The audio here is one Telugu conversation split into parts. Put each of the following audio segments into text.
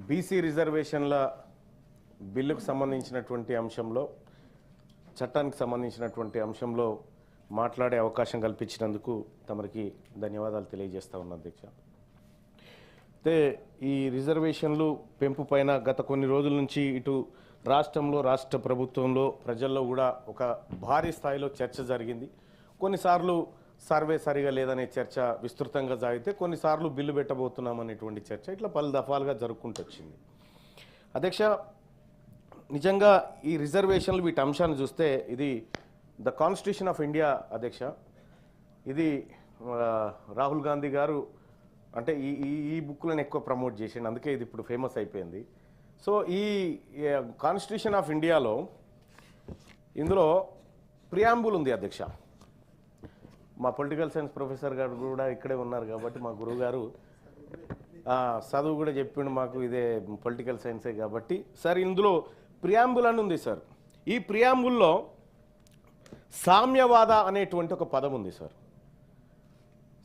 బీసీ రిజర్వేషన్ల బిల్లుకు సంబంధించినటువంటి అంశంలో చట్టానికి సంబంధించినటువంటి అంశంలో మాట్లాడే అవకాశం కల్పించినందుకు తమరికి ధన్యవాదాలు తెలియజేస్తా ఉన్నా అధ్యక్ష. అయితే ఈ రిజర్వేషన్లు పెంపు పైన గత కొన్ని రోజుల నుంచి ఇటు రాష్ట్రంలో రాష్ట్ర ప్రభుత్వంలో ప్రజల్లో కూడా ఒక భారీ స్థాయిలో చర్చ జరిగింది. కొన్నిసార్లు సర్వే సరిగా లేదనే చర్చ విస్తృతంగా సాగితే కొన్నిసార్లు బిల్లు పెట్టబోతున్నామనేటువంటి చర్చ ఇట్లా పలు దఫాలుగా జరుపుకుంటూ వచ్చింది. అధ్యక్ష, నిజంగా ఈ రిజర్వేషన్లు వీటి అంశాన్ని చూస్తే ఇది ద కాన్స్టిట్యూషన్ ఆఫ్ ఇండియా అధ్యక్ష. ఇది రాహుల్ గాంధీ గారు అంటే ఈ ఈ బుక్లను ఎక్కువ ప్రమోట్ చేసిండు, అందుకే ఇది ఇప్పుడు ఫేమస్ అయిపోయింది. సో ఈ కాన్స్టిట్యూషన్ ఆఫ్ ఇండియాలో ఇందులో ప్రియాంబుల్ ఉంది అధ్యక్ష. మా పొలిటికల్ సైన్స్ ప్రొఫెసర్ గారు కూడా ఇక్కడే ఉన్నారు కాబట్టి మా గురువు గారు చదువు కూడా చెప్పిండు మాకు, ఇదే పొలిటికల్ సైన్సే కాబట్టి. సార్ ఇందులో ప్రియాంబుల్ అని ఉంది సార్. ఈ ప్రియాంబుల్లో సామ్యవాద అనేటువంటి ఒక పదం ఉంది సార్.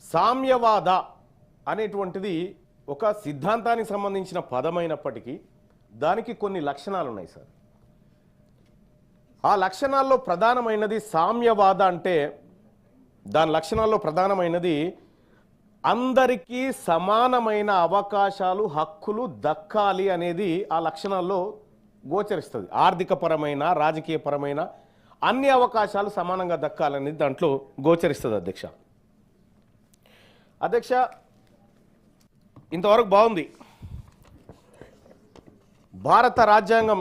సామ్యవాద అనేటువంటిది ఒక సిద్ధాంతానికి సంబంధించిన పదమైనప్పటికీ దానికి కొన్ని లక్షణాలు ఉన్నాయి సార్. ఆ లక్షణాల్లో ప్రధానమైనది సామ్యవాద అంటే దాని లక్షణాల్లో ప్రధానమైనది అందరికీ సమానమైన అవకాశాలు హక్కులు దక్కాలి అనేది ఆ లక్షణాల్లో గోచరిస్తుంది. ఆర్థికపరమైన రాజకీయపరమైన అన్ని అవకాశాలు సమానంగా దక్కాలనేది దాంట్లో గోచరిస్తుంది అధ్యక్ష. అధ్యక్ష, ఇంతవరకు బాగుంది. భారత రాజ్యాంగం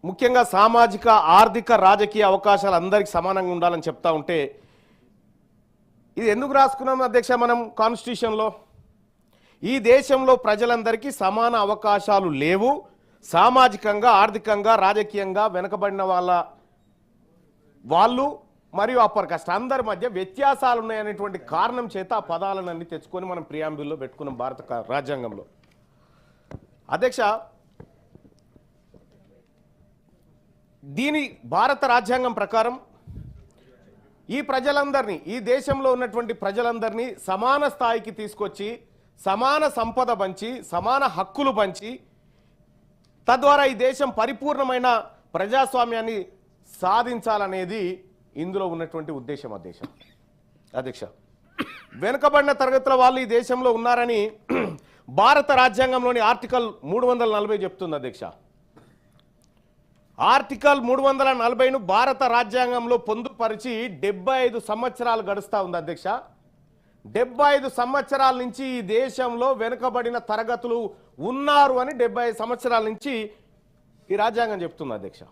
ముఖ్యంగా సామాజిక ఆర్థిక రాజకీయ అవకాశాలు అందరికీ సమానంగా ఉండాలని చెప్తా ఉంటే ఇది ఎందుకు రాసుకున్నాం అధ్యక్ష మనం కాన్స్టిట్యూషన్లో? ఈ దేశంలో ప్రజలందరికీ సమాన అవకాశాలు లేవు, సామాజికంగా ఆర్థికంగా రాజకీయంగా వెనుకబడిన వాళ్ళు మరియు అప్పర్ కాస్ట్ అందరి మధ్య వ్యత్యాసాలు ఉన్నాయనేటువంటి కారణం చేత ఆ పదాలన్నీ తెచ్చుకొని మనం ప్రియాంబుల్లో పెట్టుకున్నాం భారత రాజ్యాంగంలో. అధ్యక్ష, దీని భారత రాజ్యాంగం ప్రకారం ఈ ప్రజలందరినీ, ఈ దేశంలో ఉన్నటువంటి ప్రజలందరినీ సమాన స్థాయికి తీసుకొచ్చి సమాన సంపద పంచి సమాన హక్కులు పంచి తద్వారా ఈ దేశం పరిపూర్ణమైన ప్రజాస్వామ్యాన్ని సాధించాలనేది ఇందులో ఉన్నటువంటి ఉద్దేశం అధ్యక్ష. వెనుకబడిన తరగతుల వాళ్ళు ఈ దేశంలో ఉన్నారని భారత రాజ్యాంగంలోని ఆర్టికల్ 340 చెప్తుంది అధ్యక్ష. ఆర్టికల్ 340ను భారత రాజ్యాంగంలో పొందుపరిచి 75 సంవత్సరాలు గడుస్తూ ఉంది అధ్యక్ష. 75 సంవత్సరాల నుంచి ఈ దేశంలో వెనుకబడిన తరగతులు ఉన్నారు అని 75 సంవత్సరాల నుంచి ఈ రాజ్యాంగం చెప్తుంది అధ్యక్ష.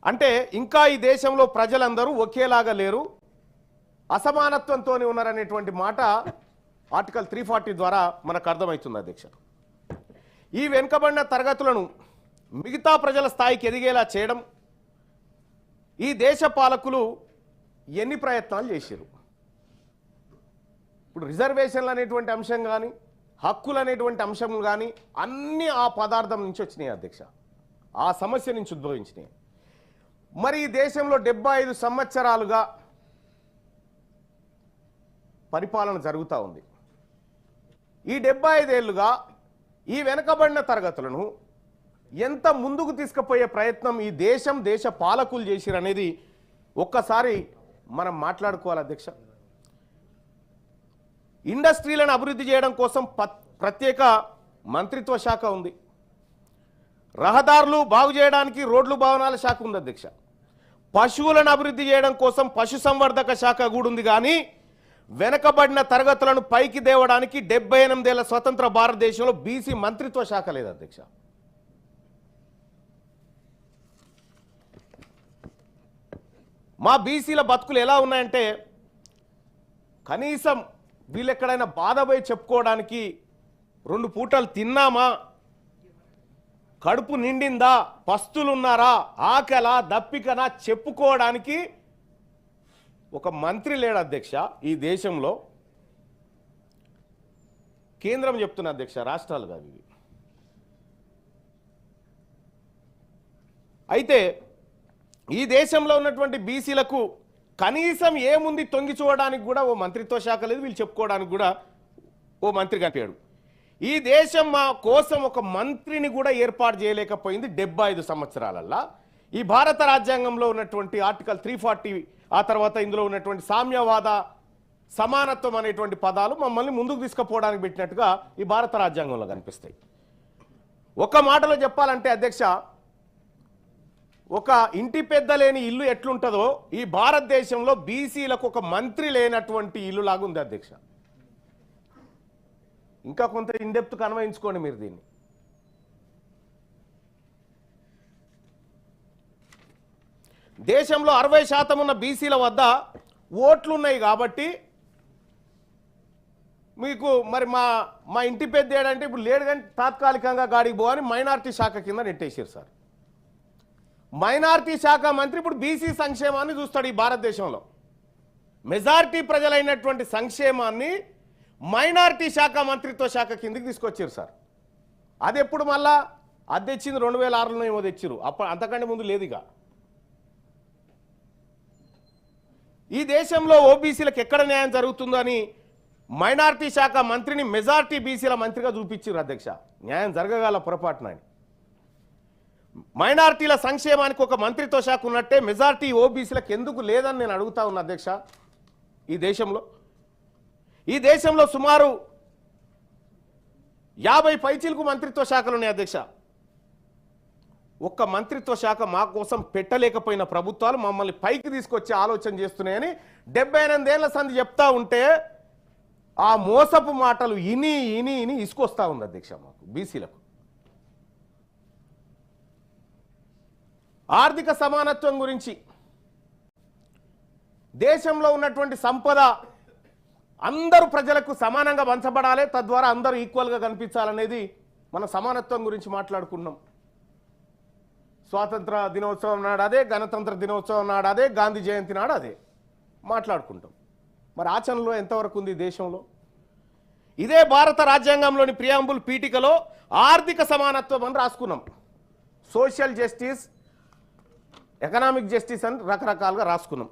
అంటే ఇంకా ఈ దేశంలో ప్రజలందరూ ఒకేలాగా లేరు, అసమానత్వంతో ఉన్నారనేటువంటి మాట ఆర్టికల్ 340 ద్వారా మనకు అర్థమవుతుంది అధ్యక్ష. ఈ వెనుకబడిన తరగతులను మిగతా ప్రజల స్థాయికి ఎదిగేలా చేయడం ఈ దేశ పాలకులు ఎన్ని ప్రయత్నాలు చేశారు. ఇప్పుడు రిజర్వేషన్లు అనేటువంటి అంశం కానీ హక్కులు అనేటువంటి అంశం కానీ అన్నీ ఆ పదార్థం నుంచి వచ్చినాయి అధ్యక్ష, ఆ సమస్య నుంచి ఉద్భవించినాయి. మరి ఈ దేశంలో 75 సంవత్సరాలుగా పరిపాలన జరుగుతూ ఉంది. ఈ 75 ఏళ్ళుగా ఈ వెనుకబడిన తరగతులను ఎంత ముందుకు తీసుకుపోయే ప్రయత్నం ఈ దేశ పాలకులు చేసిరనేది ఒక్కసారి మనం మాట్లాడుకోవాలి అధ్యక్ష. ఇండస్ట్రీలను అభివృద్ధి చేయడం కోసం ప్రత్యేక మంత్రిత్వ శాఖ ఉంది. రహదారులు బాగు చేయడానికి రోడ్లు భవనాల శాఖ ఉంది అధ్యక్ష. పశువులను అభివృద్ధి చేయడం కోసం పశుసంవర్ధక శాఖ కూడా ఉంది. కానీ వెనకబడిన తరగతులను పైకి దేవడానికి 78 ఏళ్ల స్వతంత్ర భారతదేశంలో బీసీ మంత్రిత్వ శాఖ లేదు అధ్యక్ష. మా బీసీల బతుకులు ఎలా ఉన్నాయంటే కనీసం వీళ్ళెక్కడైనా బాధపోయి చెప్పుకోవడానికి 2 పూటలు తిన్నామా, కడుపు నిండిందా, పస్తులున్నారా, ఆకలా దప్పికనా చెప్పుకోవడానికి ఒక మంత్రి లేడు అధ్యక్ష. ఈ దేశంలో కేంద్రం చెప్తున్న అధ్యక్ష, రాష్ట్రాలు కాదు ఇవి. అయితే ఈ దేశంలో ఉన్నటువంటి బీసీలకు కనీసం ఏముంది తొంగి చూడడానికి కూడా ఓ మంత్రిత్వ శాఖ లేదు, వీళ్ళు చెప్పుకోవడానికి కూడా ఓ మంత్రి కనిపాడు. ఈ దేశం మా కోసం ఒక మంత్రిని కూడా ఏర్పాటు చేయలేకపోయింది 75 సంవత్సరాలల్లా. ఈ భారత రాజ్యాంగంలో ఉన్నటువంటి ఆర్టికల్ 340 ఆ తర్వాత ఇందులో ఉన్నటువంటి సామ్యవాద సమానత్వం అనేటువంటి పదాలు మమ్మల్ని ముందుకు తీసుకుపోవడానికి పెట్టినట్టుగా ఈ భారత రాజ్యాంగంలో కనిపిస్తాయి. ఒక మాటలో చెప్పాలంటే అధ్యక్ష, ఒక ఇంటి పెద్ద లేని ఇల్లు ఎట్లుంటుందో ఈ భారతదేశంలో బీసీలకు ఒక మంత్రి లేనటువంటి ఇల్లు లాగా ఉంది అధ్యక్ష. ఇంకా కొంత ఇన్డెప్త్ అన్వయించుకోండి మీరు దీన్ని. దేశంలో 60% ఉన్న బీసీల వద్ద ఓట్లు ఉన్నాయి కాబట్టి మీకు మరి మా ఇంటి పెద్ద ఏడంటే ఇప్పుడు లేడు కానీ తాత్కాలికంగా గాడికి పోవని మైనార్టీ శాఖ కింద నెట్టేసారు సార్. మైనార్టీ శాఖ మంత్రి ఇప్పుడు బీసీ సంక్షేమాన్ని చూస్తాడు. ఈ భారతదేశంలో మెజారిటీ ప్రజలైనటువంటి సంక్షేమాన్ని మైనార్టీ శాఖ మంత్రిత్వ శాఖ కిందకి తీసుకొచ్చారు సార్. అది ఎప్పుడు మళ్ళా అది తెచ్చింది 2006లో ఏమో తెచ్చారు, అప్పుడు అంతకంటే ముందు లేదు. ఇక ఈ దేశంలో ఓబీసీలకు ఎక్కడ న్యాయం జరుగుతుందో అని మైనార్టీ శాఖ మంత్రిని మెజారిటీ బీసీల మంత్రిగా చూపించారు అధ్యక్ష. న్యాయం జరగగల పొరపాటున మైనార్టీల సంక్షేమానికి ఒక మంత్రిత్వ శాఖ ఉన్నట్టే మెజారిటీ ఓబీసీలకు ఎందుకు లేదని నేను అడుగుతా ఉన్నా అధ్యక్ష. ఈ దేశంలో సుమారు 50 పైచీలకు మంత్రిత్వ శాఖలు ఉన్నాయి అధ్యక్ష. ఒక్క మంత్రిత్వ శాఖ మా కోసం పెట్టలేకపోయిన ప్రభుత్వాలు మమ్మల్ని పైకి తీసుకొచ్చే ఆలోచన చేస్తున్నాయని 78 ఏళ్ల సంధి చెప్తా ఉంటే ఆ మోసపు మాటలు ఇని ఇని ఇని ఇసుకొస్తా ఉంది అధ్యక్ష మాకు బీసీలకు. ఆర్థిక సమానత్వం గురించి దేశంలో ఉన్నటువంటి సంపద అందరూ ప్రజలకు సమానంగా పంచబడాలి, తద్వారా అందరూ ఈక్వల్గా కనిపించాలనేది మన సమానత్వం గురించి మాట్లాడుకున్నాం. స్వాతంత్ర దినోత్సవం నాడు అదే, గణతంత్ర దినోత్సవం నాడు అదే, గాంధీ జయంతి నాడు అదే మాట్లాడుకుంటాం. మరి ఆచరణలో ఎంతవరకు ఉంది దేశంలో? ఇదే భారత రాజ్యాంగంలోని ప్రియాంబుల్ పీఠికలో ఆర్థిక సమానత్వం అని రాసుకున్నాం. సోషల్ జస్టిస్, ఎకనామిక్ జస్టిస్ అని రకరకాలుగా రాసుకున్నాం.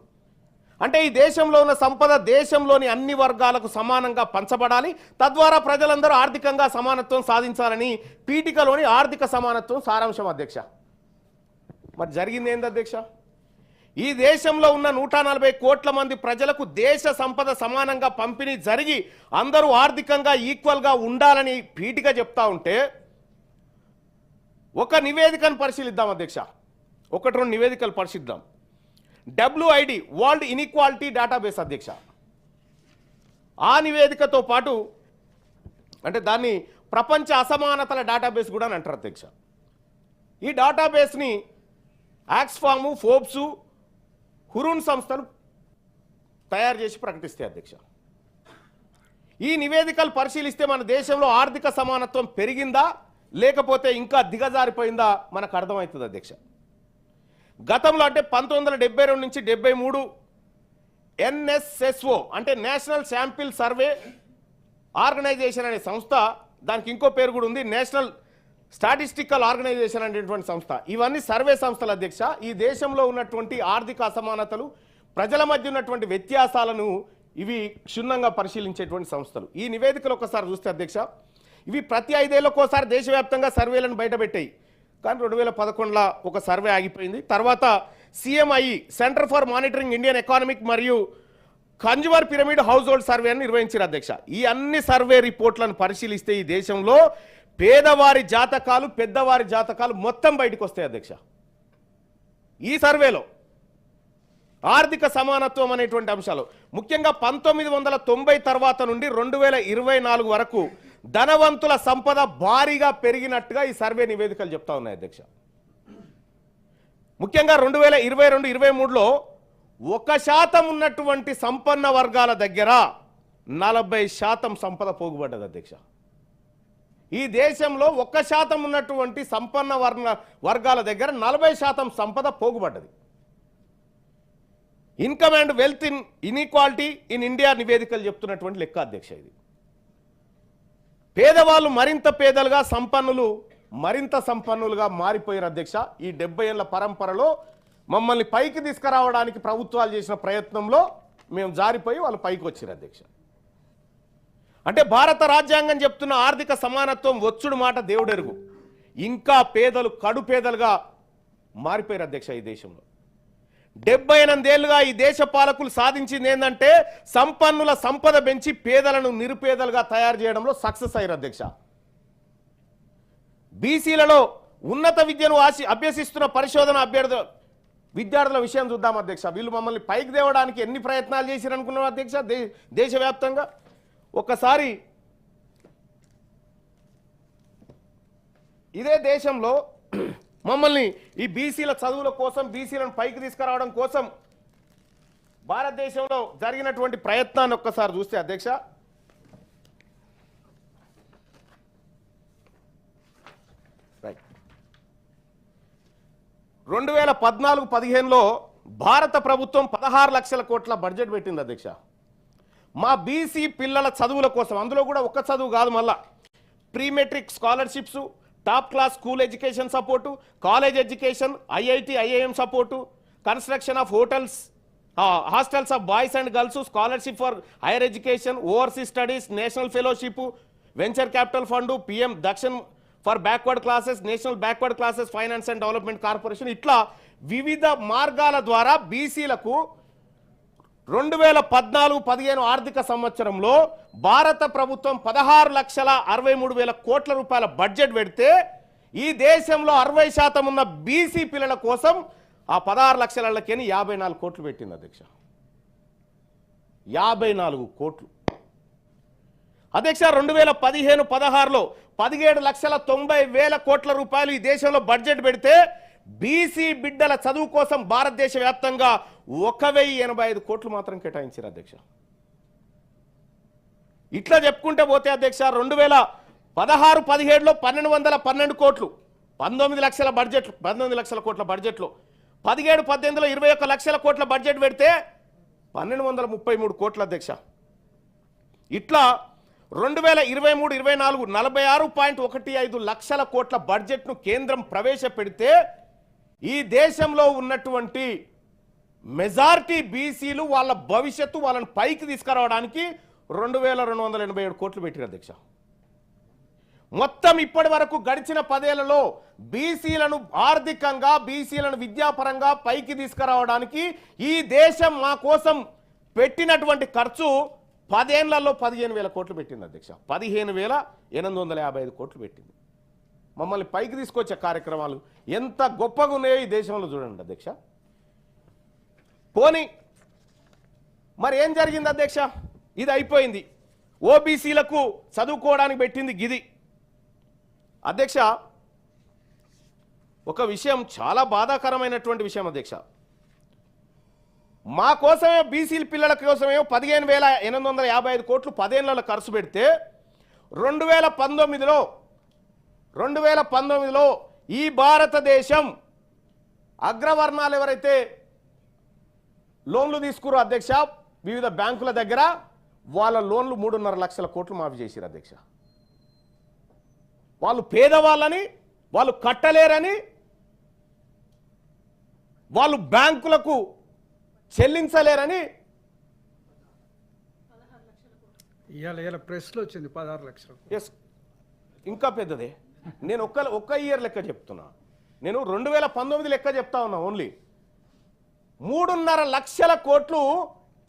అంటే ఈ దేశంలో ఉన్న సంపద దేశంలోని అన్ని వర్గాలకు సమానంగా పంచబడాలి, తద్వారా ప్రజలందరూ ఆర్థికంగా సమానత్వం సాధించాలని పీఠికలోని ఆర్థిక సమానత్వం సారాంశం అధ్యక్ష. మరి జరిగింది ఏంది అధ్యక్ష? ఈ దేశంలో ఉన్న 140 కోట్ల మంది ప్రజలకు దేశ సంపద సమానంగా పంపిణీ జరిగి అందరూ ఆర్థికంగా ఈక్వల్గా ఉండాలని పీఠిక చెప్తా ఉంటే ఒక నివేదికను పరిశీలిద్దాం అధ్యక్ష. 1-2 నివేదికలు పరిశీలిద్దాం. WID వరల్డ్ ఇన్ఈక్వాలిటీ డేటాబేస్ అధ్యక్ష. ఆ నివేదికతో పాటు అంటే దాన్ని ప్రపంచ అసమానతల డేటాబేస్ కూడా అని అంటారు అధ్యక్ష. ఈ డేటాబేస్ని ఆక్స్ఫాము, ఫోర్బ్స్, హురూన్ సంస్థలు తయారు చేసి ప్రకటిస్తాయి అధ్యక్ష. ఈ నివేదికలు పరిశీలిస్తే మన దేశంలో ఆర్థిక సమానత్వం పెరిగిందా లేకపోతే ఇంకా దిగజారిపోయిందా మనకు అర్థమవుతుంది అధ్యక్ష. గతంలో అంటే 1972 నుంచి 73 NSSO అంటే నేషనల్ శాంపిల్ సర్వే ఆర్గనైజేషన్ అనే సంస్థ, దానికి ఇంకో పేరు కూడా ఉంది, నేషనల్ స్టాటిస్టికల్ ఆర్గనైజేషన్ అనేటువంటి సంస్థ. ఇవన్నీ సర్వే సంస్థలు అధ్యక్ష. ఈ దేశంలో ఉన్నటువంటి ఆర్థిక అసమానతలు, ప్రజల మధ్య ఉన్నటువంటి వ్యత్యాసాలను ఇవి క్షుణ్ణంగా పరిశీలించేటువంటి సంస్థలు. ఈ నివేదికలు ఒకసారి చూస్తే అధ్యక్ష, ఇవి ప్రతి 5 ఏళ్లకోసారి దేశవ్యాప్తంగా సర్వేలను బయటపెట్టాయి. కానీ 2011లో ఒక సర్వే ఆగిపోయింది. తర్వాత CMI centre for monitoring Indian economic మరియు consumer pyramid household survey అని నిర్వహించారు అధ్యక్ష. ఈ అన్ని సర్వే రిపోర్ట్లను పరిశీలిస్తే ఈ దేశంలో పేదవారి జాతకాలు, పెద్దవారి జాతకాలు మొత్తం బయటకు వస్తాయి అధ్యక్ష. ఈ సర్వేలో ఆర్థిక సమానత్వం అనేటువంటి అంశాలు ముఖ్యంగా 1990 తర్వాత నుండి 2024 వరకు ధనవంతుల సంపద భారీగా పెరిగినట్టుగా ఈ సర్వే నివేదికలు చెప్తా ఉన్నాయి అధ్యక్ష. ముఖ్యంగా 2022-23లో 1% ఉన్నటువంటి సంపన్న వర్గాల దగ్గర 40% సంపద పోగుపడ్డది అధ్యక్ష. ఈ దేశంలో 1% ఉన్నటువంటి సంపన్న వర్గాల దగ్గర 40% సంపద పోగుపడ్డది. Income and wealth inequality in India నివేదికలు చెప్తున్నటువంటి లెక్క అధ్యక్ష. ఇది పేదవాళ్ళు మరింత పేదలుగా, సంపన్నులు మరింత సంపన్నులుగా మారిపోయారు అధ్యక్ష. ఈ 70 ఏళ్ల పరంపరలో మమ్మల్ని పైకి తీసుకురావడానికి ప్రభుత్వాలు చేసిన ప్రయత్నంలో మేము జారిపోయి వాళ్ళు పైకి వచ్చారు అధ్యక్ష. అంటే భారత రాజ్యాంగం చెప్తున్న ఆర్థిక సమానత్వం వచ్చుడు మాట దేవుడెరుగు, ఇంకా పేదలు కడు పేదలుగా మారిపోయారు అధ్యక్ష. ఈ దేశంలో 78 ఏళ్లుగా ఈ దేశ పాలకులు సాధించింది ఏంటంటే సంపన్నుల సంపద పెంచి పేదలను నిరుపేదలుగా తయారు చేయడంలో సక్సెస్ అయ్యారు అధ్యక్ష. బీసీలలో ఉన్నత విద్యను అభ్యసిస్తున్న పరిశోధన విద్యార్థుల విషయం చూద్దాం అధ్యక్ష. వీళ్ళు మమ్మల్ని పైకి తేవడానికి ఎన్ని ప్రయత్నాలు చేశారు అనుకున్నారు అధ్యక్ష దేశవ్యాప్తంగా. ఒక్కసారి ఇదే దేశంలో మమ్మల్ని ఈ బీసీల చదువుల కోసం, బీసీలను పైకి తీసుకురావడం కోసం భారతదేశంలో జరిగినటువంటి ప్రయత్నాన్ని ఒక్కసారి చూస్తే అధ్యక్ష, రైట్ 2014-15లో భారత ప్రభుత్వం 16 లక్షల కోట్ల బడ్జెట్ పెట్టింది అధ్యక్ష. మా బీసీ పిల్లల చదువుల కోసం, అందులో కూడా ఒక్క చదువు కాదు, మళ్ళా pre matric scholarships, top class school education support, college education, IIT IIM support, construction of hotels, hostels of boys and girls, scholarship for higher education, overseas studies, national fellowship, venture capital fund, PM Dakshin for backward classes, national backward classes finance and development corporation, ఇట్లా వివిధ మార్గాల ద్వారా బీసీలకు 2014-15 ఆర్థిక సంవత్సరంలో భారత ప్రభుత్వం 16,63,000 కోట్ల రూపాయల బడ్జెట్ పెడితే ఈ దేశంలో 60% ఉన్న బీసీ పిల్లల కోసం ఆ 16 లక్షలకి 54 కోట్లు పెట్టింది అధ్యక్ష. 54 కోట్లు అధ్యక్ష. 2015-16లో 17,90,000 కోట్ల రూపాయలు ఈ దేశంలో బడ్జెట్ పెడితే బీసీ బిడ్డల చదువు కోసం భారతదేశ వ్యాప్తంగా 1,085 కోట్లు మాత్రం కేటాయించారు అధ్యక్ష. ఇట్లా చెప్పుకుంటే పోతే అధ్యక్ష 2016-17లో 1,212 కోట్లు, 19 లక్షల బడ్జెట్, 19 లక్షల కోట్ల బడ్జెట్లో 17-18లో 21 లక్షల కోట్ల బడ్జెట్ పెడితే 1,233 కోట్ల అధ్యక్ష. ఇట్లా 2023-24 46.15 లక్షల కోట్ల బడ్జెట్ను కేంద్రం ప్రవేశపెడితే ఈ దేశంలో ఉన్నటువంటి మెజారిటీ బీసీలు వాళ్ళ భవిష్యత్తు వాళ్ళని పైకి తీసుకురావడానికి 2,287 కోట్లు పెట్టారు అధ్యక్ష. మొత్తం ఇప్పటి వరకు గడిచిన 10 ఏళ్లలో బీసీలను ఆర్థికంగా, బీసీలను విద్యాపరంగా పైకి తీసుకురావడానికి ఈ దేశం మా కోసం పెట్టినటువంటి ఖర్చు 10 ఏళ్లలో 15,000 కోట్లు పెట్టింది అధ్యక్ష. 15,855 కోట్లు పెట్టింది. మమ్మల్ని పైకి తీసుకొచ్చే కార్యక్రమాలు ఎంత గొప్పగా ఉన్నాయో ఈ దేశంలో చూడండి అధ్యక్ష. పోనీ మరి ఏం జరిగింది అధ్యక్ష? ఇది అయిపోయింది. ఓబీసీలకు చదువుకోవడానికి పెట్టింది గిది అధ్యక్ష. ఒక విషయం, చాలా బాధాకరమైనటువంటి విషయం అధ్యక్ష. మా కోసమే, బీసీ పిల్లల కోసమే 15,855 కోట్లు 10 ఏళ్లలో ఖర్చు పెడితే 2019లో ఈ భారతదేశం అగ్రవర్ణాలు ఎవరైతే లోన్లు తీసుకురో అధ్యక్ష వివిధ బ్యాంకుల దగ్గర, వాళ్ళ లోన్లు 3.5 లక్షల కోట్లు మాఫీ చేశారు అధ్యక్ష. వాళ్ళు పేదవాళ్ళని, వాళ్ళు కట్టలేరని, వాళ్ళు బ్యాంకులకు చెల్లించలేరని ఇవాళ ప్రెస్లో వచ్చింది 16 లక్షలు. ఎస్, ఇంకా పెద్దదే. నేను ఒక్క ఇయర్ లెక్క చెప్తున్నా. నేను 2019 లెక్క చెప్తా ఉన్నా. ఓన్లీ 3.5 లక్షల కోట్లు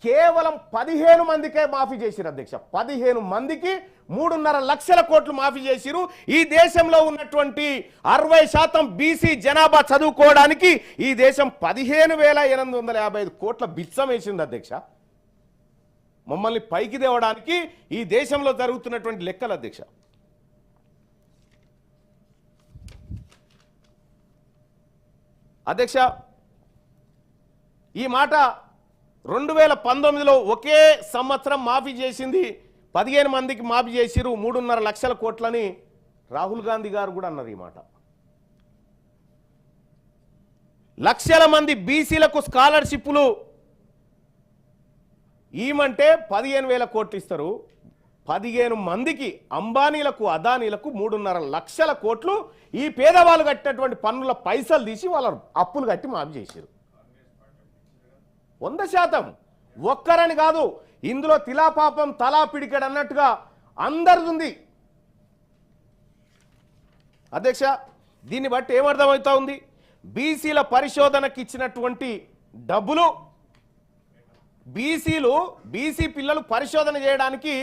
కేవలం 15 మందికే మాఫీ చేసిరు అధ్యక్ష. 15 మందికి 3.5 లక్షల కోట్లు మాఫీ చేసిరు. ఈ దేశంలో ఉన్నటువంటి 60% బీసీ జనాభా చదువుకోవడానికి ఈ దేశం 15,855 కోట్ల బిచ్చం వేసింది అధ్యక్ష. మమ్మల్ని పైకి తేవడానికి ఈ దేశంలో జరుగుతున్నటువంటి లెక్కలు అధ్యక్ష. అధ్యక్ష, ఈ మాట 2019లో ఒకే సంవత్సరం మాఫీ చేసింది 15 మందికి మాఫీ చేసిరు 3.5 లక్షల కోట్లని రాహుల్ గాంధీ గారు కూడా అన్నారు. ఈ మాట లక్షల మంది బీసీలకు స్కాలర్షిప్లు ఈమంటే 15,000 కోట్లు ఇస్తారు. 15 మందికి అంబానీలకు, అదానీలకు 3.5 లక్షల కోట్లు ఈ పేదవాళ్ళు కట్టినటువంటి పన్నుల పైసలు తీసి వాళ్ళ అప్పులు కట్టి మాఫీ చేశారు. 100%. ఒక్కరని కాదు, ఇందులో తిలాపాపం తలా పిడికెడు అన్నట్టుగా అందరిది ఉంది అధ్యక్ష. దీన్ని బట్టి ఏమర్థమవుతా ఉంది, బీసీల పరిశోధనకి ఇచ్చినటువంటి డబ్బులు, బీసీ పిల్లలు పరిశోధన చేయడానికి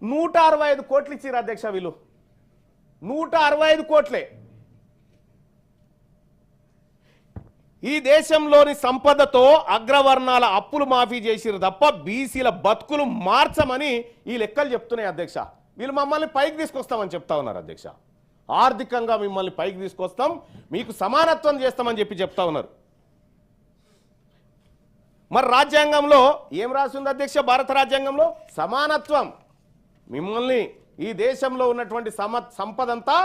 165 కోట్లు ఇచ్చారు అధ్యక్ష. వీళ్ళు 165 కోట్లే. ఈ దేశంలోని సంపదతో అగ్రవర్ణాల అప్పులు మాఫీ చేసిరు తప్ప బీసీల బతుకులు మార్చమని ఈ లెక్కలు చెప్తున్నాయి అధ్యక్ష. వీళ్ళు మమ్మల్ని పైకి తీసుకొస్తామని చెప్తా ఉన్నారు అధ్యక్ష. ఆర్థికంగా మిమ్మల్ని పైకి తీసుకొస్తాం, మీకు సమానత్వం చేస్తామని చెప్తా ఉన్నారు. మరి రాజ్యాంగంలో ఏం రాసి ఉంది అధ్యక్ష? భారత రాజ్యాంగంలో సమానత్వం. మిమ్మల్ని ఈ దేశంలో ఉన్నటువంటి సంపదంతా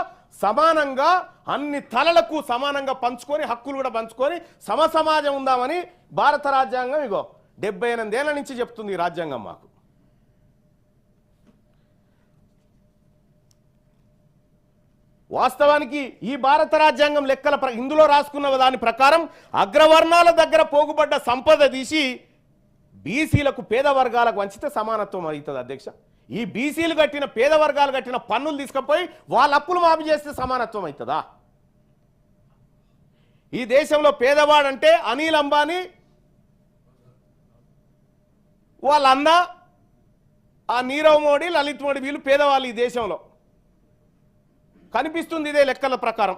సమానంగా అన్ని తలలకు సమానంగా పంచుకొని, హక్కులు కూడా పంచుకొని సమసమాజం ఉందామని భారత రాజ్యాంగం 78 ఏళ్ల నుంచి చెప్తుంది ఈ రాజ్యాంగం మాకు. వాస్తవానికి ఈ భారత రాజ్యాంగం లెక్కల ఇందులో రాసుకున్న దాని ప్రకారం అగ్రవర్ణాల దగ్గర పోగుబడ్డ సంపద తీసి బీసీలకు పేద వర్గాలకు వంచితే సమానత్వం అవుతుంది అధ్యక్ష. ఈ బీసీలు కట్టిన పేద వర్గాలు కట్టిన పన్నులు తీసుకుపోయి వాళ్ళ అప్పులు మాఫీ చేస్తే సమానత్వం అవుతుందా? ఈ దేశంలో పేదవాడంటే అనిల్ అంబానీ వాళ్ళ అన్న, ఆ నీరవ్ మోడీ, లలిత్ మోడీ, వీళ్ళు పేదవాళ్ళు ఈ దేశంలో కనిపిస్తుంది ఇదే లెక్కల ప్రకారం.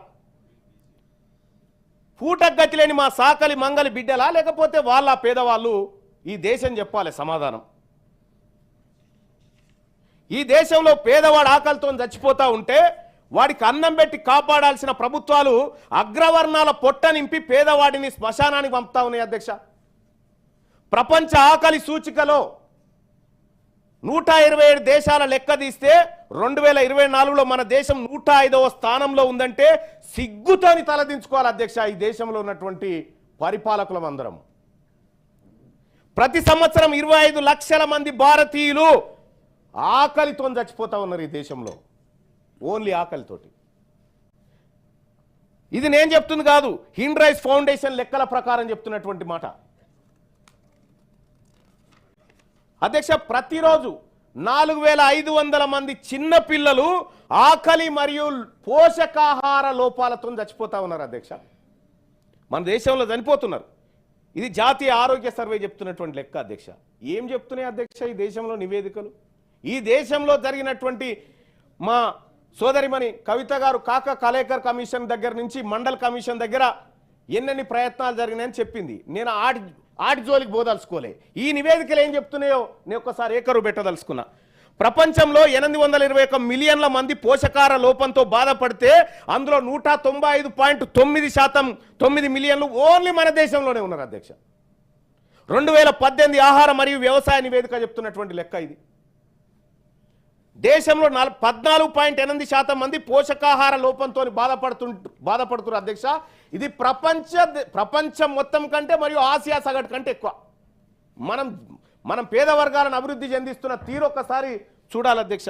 పూటకు గతి లేని మా సాకలి మంగలి బిడ్డలా, లేకపోతే వాళ్ళ పేదవాళ్ళు? ఈ దేశం చెప్పాలి సమాధానం. ఈ దేశంలో పేదవాడు ఆకలితో చచ్చిపోతా ఉంటే వాడికి అన్నం పెట్టి కాపాడాల్సిన ప్రభుత్వాలు అగ్రవర్ణాల పొట్ట నింపి పేదవాడిని శ్మశానానికి పంపుతా ఉన్నాయి అధ్యక్ష. ప్రపంచ ఆకలి సూచికలో 127 దేశాల లెక్క తీస్తే 2024లో మన దేశం 105వ స్థానంలో ఉందంటే సిగ్గుతోని తలదించుకోవాలి అధ్యక్ష. ఈ దేశంలో ఉన్నటువంటి పరిపాలకులం అందరం. ప్రతి సంవత్సరం 25 లక్షల మంది భారతీయులు ఆకలితో చచ్చిపోతా ఉన్నారు ఈ దేశంలో, ఓన్లీ ఆకలితోటి. ఇది నేను చెప్తుంది కాదు, హ్యూమన్ రైట్స్ ఫౌండేషన్ లెక్కల ప్రకారం చెప్తున్నటువంటి మాట అధ్యక్ష. ప్రతిరోజు 4500 మంది చిన్న పిల్లలు ఆకలి మరియు పోషకాహార లోపాలతో చచ్చిపోతా ఉన్నారు అధ్యక్ష. మన దేశంలో చనిపోతున్నారు. ఇది జాతీయ ఆరోగ్య సర్వే చెప్తున్నటువంటి లెక్క అధ్యక్ష. ఏం చెప్తున్నాయి అధ్యక్ష ఈ దేశంలో నివేదికలు? ఈ దేశంలో జరిగినటువంటి మా సోదరిమణి కవిత గారు కాక కలేకర్ కమిషన్ దగ్గర నుంచి మండల్ కమిషన్ దగ్గర ఎన్నెన్ని ప్రయత్నాలు జరిగినాయని చెప్పింది. నేను ఆటి జోలికి పోదలుచుకోలే. ఈ నివేదికలు ఏం చెప్తున్నాయో నేను ఒక్కసారి ఏకరు పెట్టదలుచుకున్నా. ప్రపంచంలో 821 మిలియన్ల మంది పోషకాహార లోపంతో బాధపడితే అందులో 195.9% 9 మిలియన్లు ఓన్లీ మన దేశంలోనే ఉన్నారు అధ్యక్ష. 2018 ఆహార మరియు వ్యవసాయ నివేదిక చెప్తున్నటువంటి లెక్క ఇది. దేశంలో 14.8% మంది పోషకాహార లోపంతో బాధపడుతున్నారు అధ్యక్ష. ఇది ప్రపంచం మొత్తం కంటే మరియు ఆసియా సగటు కంటే ఎక్కువ. మనం పేద వర్గాలను అభివృద్ధి చెందిస్తున్న తీరు ఒక్కసారి చూడాలి అధ్యక్ష.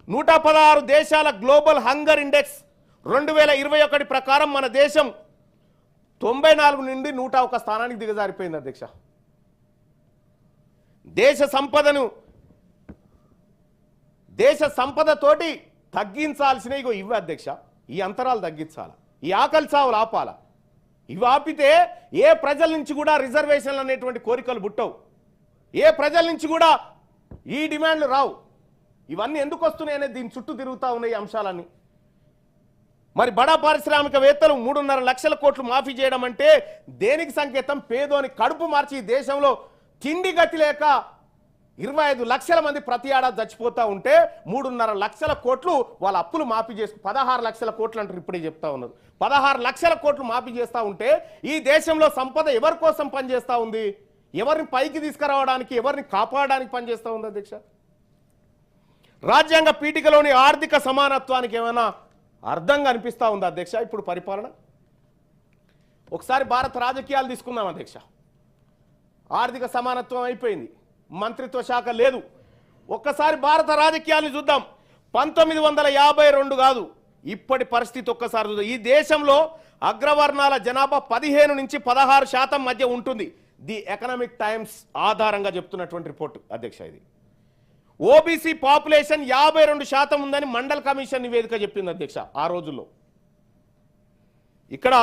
116 దేశాల గ్లోబల్ హంగర్ ఇండెక్స్ 2021 ప్రకారం మన దేశం 94 నుండి 101 స్థానానికి దిగజారిపోయింది అధ్యక్ష. దేశ సంపదతోటి తగ్గించాల్సిన ఇవి అధ్యక్ష. ఈ అంతరాలు తగ్గించాలి, ఈ ఆకలి చావులు ఆపాల. ఇవి ఆపితే ఏ ప్రజల నుంచి కూడా రిజర్వేషన్లు అనేటువంటి కోరికలు పుట్టవు, ఏ ప్రజల నుంచి కూడా ఈ డిమాండ్లు రావు. ఇవన్నీ ఎందుకు వస్తున్నాయి అనేది దీని చుట్టూ తిరుగుతూ ఉన్నాయి అంశాలన్నీ. మరి బడా పారిశ్రామికవేత్తలు 3.5 లక్షల కోట్లు మాఫీ చేయడం అంటే దేనికి సంకేతం? పేదోని కడుపు మార్చి ఈ దేశంలో తిండి గతి లేక 25 లక్షల మంది ప్రతి ఏడాది చచ్చిపోతా ఉంటే 3.5 లక్షల కోట్లు వాళ్ళ అప్పులు మాఫీ చేసి 16 లక్షల కోట్లు అంటారు. ఇప్పుడే చెప్తా ఉన్నారు. 16 లక్షల కోట్లు మాఫీ చేస్తూ ఉంటే ఈ దేశంలో సంపద ఎవరి కోసం పనిచేస్తూ ఉంది? ఎవరిని పైకి తీసుకురావడానికి, ఎవరిని కాపాడడానికి పనిచేస్తూ ఉంది అధ్యక్ష? రాజ్యాంగ పీఠికలోని ఆర్థిక సమానత్వానికి ఏమైనా అర్థంగా అనిపిస్తూ ఉంది అధ్యక్ష ఇప్పుడు పరిపాలన? ఒకసారి భారత రాజకీయాలు తీసుకుందాం అధ్యక్ష. ఆర్థిక సమానత్వం అయిపోయింది, మంత్రిత్వ శాఖ లేదు. ఒక్కసారి భారత రాజకీయాలను చూద్దాం. 1952 కాదు, ఇప్పటి పరిస్థితి ఒక్కసారి చూద్దాం. ఈ దేశంలో అగ్రవర్ణాల జనాభా 15 నుంచి 16% మధ్య ఉంటుంది. ది ఎకనామిక్ టైమ్స్ ఆధారంగా చెప్తున్నటువంటి రిపోర్ట్ అధ్యక్ష. ఇది ఓబీసీ పాపులేషన్ 52% ఉందని మండల్ కమిషన్ నివేదిక చెప్పింది అధ్యక్ష. ఆ రోజుల్లో ఇక్కడ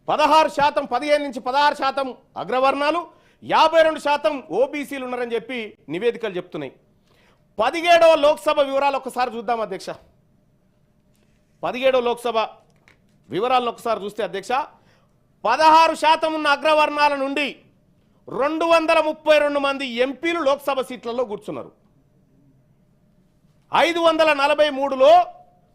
16%, 15 నుంచి 16% అగ్రవర్ణాలు, 52% ఓబీసీలు ఉన్నారని చెప్పి నివేదికలు చెప్తున్నాయి. 17వ లోక్సభ వివరాలు ఒకసారి చూద్దాం అధ్యక్ష. 17వ లోక్సభ వివరాలను ఒకసారి చూస్తే అధ్యక్ష, 16% ఉన్న అగ్రవర్ణాల నుండి 232 మంది ఎంపీలు లోక్సభ సీట్లలో కూర్చున్నారు. 543లో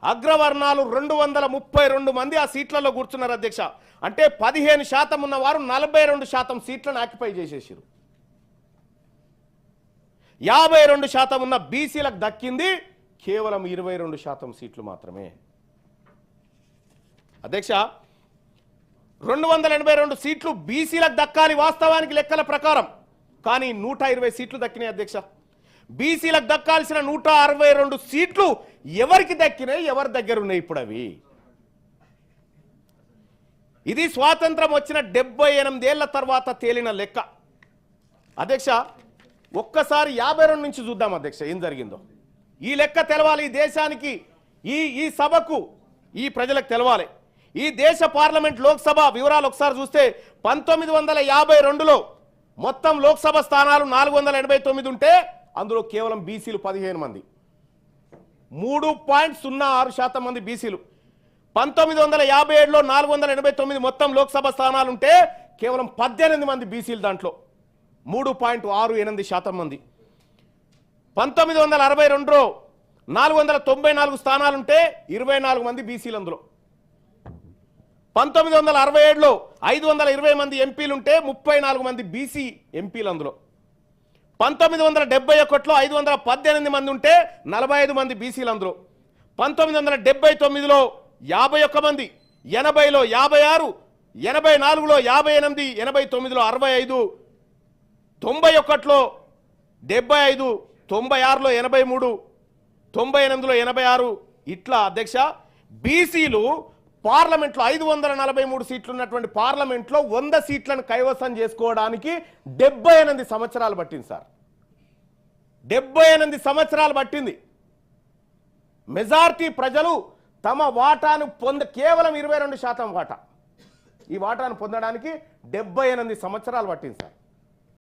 అగ్రవర్ణాలు 232 మంది ఆ సీట్లలో కూర్చున్నారు అధ్యక్ష. అంటే 15% ఉన్నవారు 42% సీట్లను ఆక్యుపై చేసేసారు. 52% ఉన్న బీసీలకు దక్కింది కేవలం 22% సీట్లు మాత్రమే అధ్యక్ష. 282 సీట్లు బీసీలకు దక్కాలి వాస్తవానికి లెక్కల ప్రకారం, కానీ 120 సీట్లు దక్కినాయి అధ్యక్ష. బీసీలకు దక్కాల్సిన 162 సీట్లు ఎవరికి దక్కినాయి, ఎవరి దగ్గర ఉన్నాయి ఇప్పుడు అవి? ఇది స్వాతంత్రం వచ్చిన 78 ఏళ్ల తర్వాత తేలిన లెక్క అధ్యక్ష. ఒక్కసారి 52 నుంచి చూద్దాం అధ్యక్ష ఏం జరిగిందో. ఈ లెక్క తెలవాలి ఈ దేశానికి, ఈ సభకు, ఈ ప్రజలకు తెలవాలి. ఈ దేశ పార్లమెంట్ లోక్సభ వివరాలు ఒకసారి చూస్తే 1952లో మొత్తం లోక్సభ స్థానాలు 489 ఉంటే అందులో కేవలం బీసీలు 15 మంది, 3.06% మంది బీసీలు. 1957లో 489 మొత్తం లోక్సభ స్థానాలు ఉంటే కేవలం 18 మంది బీసీలు, దాంట్లో 3.68% మంది. 1962లో 494 స్థానాలుంటే 24 మంది బీసీలు అందులో. 1967లో 520 మంది ఎంపీలుంటే 34 మంది బీసీ ఎంపీలు అందులో. 1971లో 518 మంది ఉంటే 45 మంది బీసీలు అందులో. 1979లో 51 మంది, 80లో 56, 84లో 58, 89లో 65, 91లో 75, 96లో 83, 98లో 86 ఇట్లా అధ్యక్ష. బీసీలు పార్లమెంట్లో 543 సీట్లు ఉన్నటువంటి పార్లమెంట్లో 100 సీట్లను కైవసం చేసుకోవడానికి 78 సంవత్సరాలు పట్టింది సార్. 78 సంవత్సరాలు పట్టింది. మెజారిటీ ప్రజలు తమ వాటాను కేవలం 22% వాటా, ఈ వాటాను పొందడానికి 78 సంవత్సరాలు పట్టింది సార్.